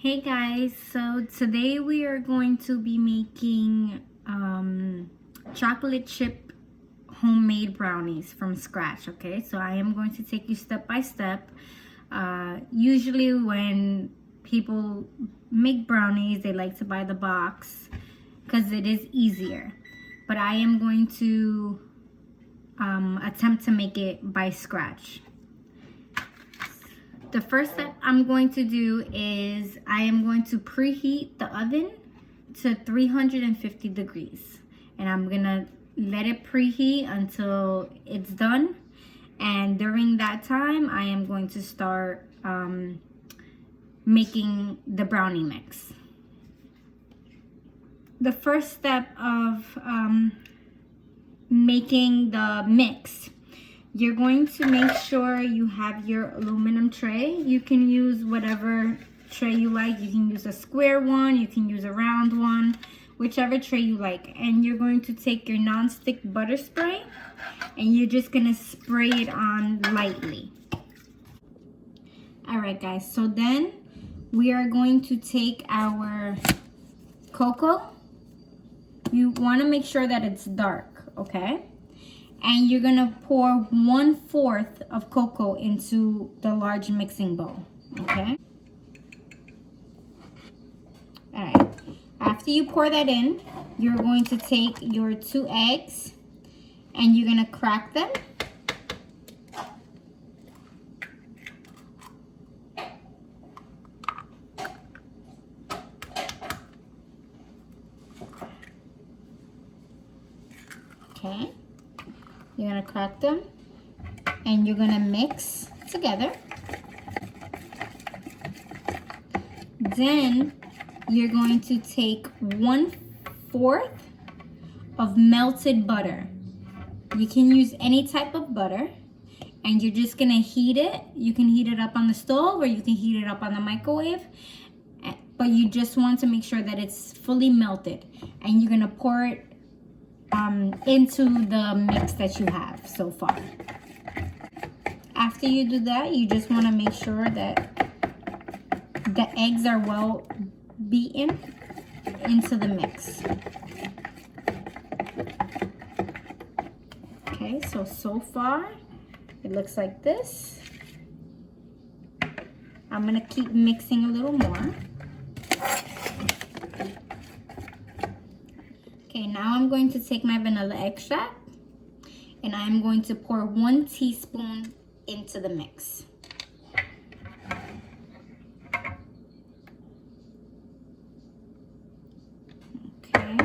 Hey guys, so today we are going to be making chocolate chip homemade brownies from scratch. Okay, so I am going to take you step by step. Usually when people make brownies, they like to buy the box because it is easier, but I am going to attempt to make it by scratch. The first step I'm going to do is I am going to preheat the oven to 350 degrees. And I'm gonna let it preheat until it's done. And during that time, I am going to start making the brownie mix. The first step of making the mix, you're going to make sure you have your aluminum tray. You can use whatever tray you like. You can use a square one, you can use a round one, whichever tray you like. And you're going to take your non-stick butter spray and you're just gonna spray it on lightly. All right guys, so then we are going to take our cocoa. You wanna make sure that it's dark, okay? And you're gonna pour 1/4 of cocoa into the large mixing bowl, okay? All right, after you pour that in, you're going to take your 2 eggs and you're gonna crack them. Okay. You're gonna crack them and you're gonna mix together. Then you're going to take 1/4 of melted butter. You can use any type of butter and you're just gonna heat it. You can heat it up on the stove or you can heat it up on the microwave, but you just want to make sure that it's fully melted, and you're gonna pour it into the mix that you have so far. After you do that, you just want to make sure that the eggs are well beaten into the mix. Okay, so far it looks like this. I'm gonna keep mixing a little more. Okay, now I'm going to take my vanilla extract and I'm going to pour 1 teaspoon into the mix. Okay.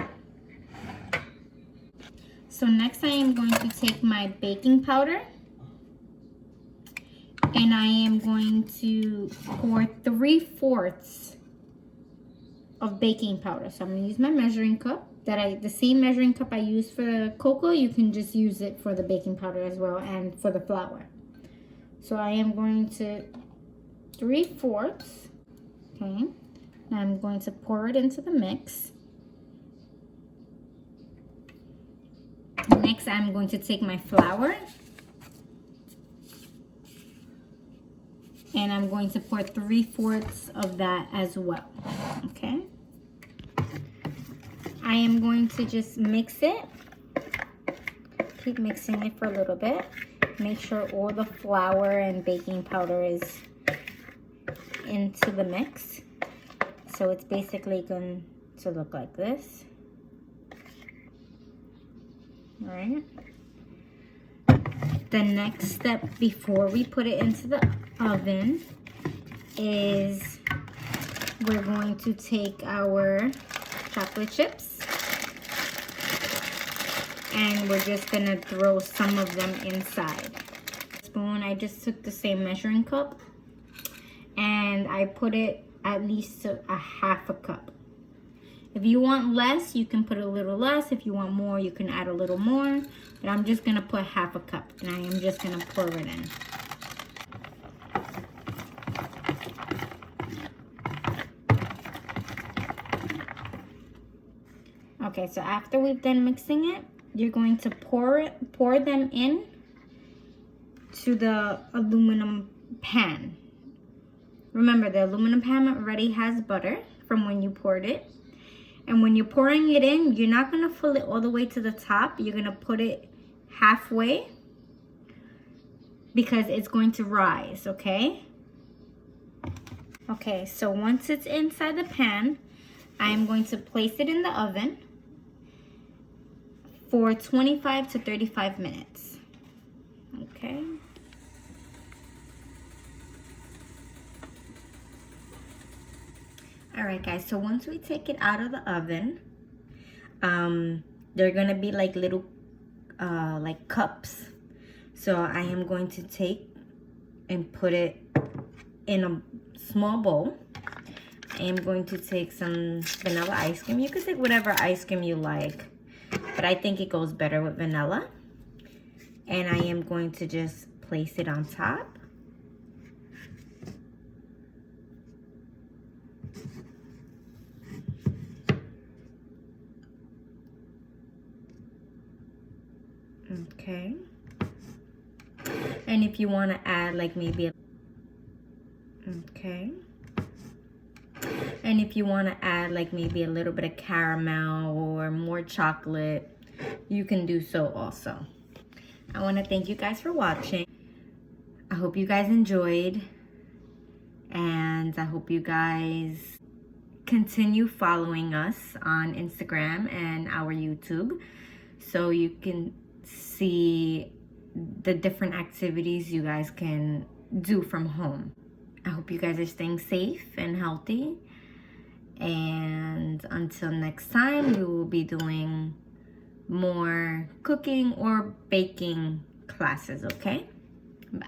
So next I am going to take my baking powder and I am going to pour 3/4 of baking powder. So I'm gonna use my measuring cup. The same measuring cup I use for the cocoa, you can just use it for the baking powder as well and for the flour. So I am going to 3/4. Okay, now I'm going to pour it into the mix. Next, I'm going to take my flour and I'm going to pour 3/4 of that as well. Okay. I am going to just mix it. Keep mixing it for a little bit. Make sure all the flour and baking powder is into the mix. So it's basically going to look like this. All right. The next step before we put it into the oven is we're going to take our chocolate chips and we're just gonna throw some of them inside. Spoon, I just took the same measuring cup and I put it at least to a 1/2 cup. If you want less, you can put a little less. If you want more, you can add a little more. But I'm just gonna put 1/2 cup and I am just gonna pour it in. Okay, so after we've done mixing it, you're going to pour them in to the aluminum pan. Remember, the aluminum pan already has butter from when you poured it. And when you're pouring it in, you're not gonna fill it all the way to the top. You're gonna put it halfway because it's going to rise, okay? Okay, so once it's inside the pan, I'm going to place it in the oven for 25 to 35 minutes, okay? All right, guys, so once we take it out of the oven, they're gonna be like little, like cups. So I am going to take and put it in a small bowl. I am going to take some vanilla ice cream. You can take whatever ice cream you like, but I think it goes better with vanilla. And I am going to just place it on top. Okay. And if you want to add like maybe okay. And if you want to add like maybe a little bit of caramel or more chocolate, you can do so also. I want to thank you guys for watching. I hope you guys enjoyed, and I hope you guys continue following us on Instagram and our YouTube so you can see the different activities you guys can do from home. I hope you guys are staying safe and healthy, and until next time, we will be doing more cooking or baking classes, okay? Bye.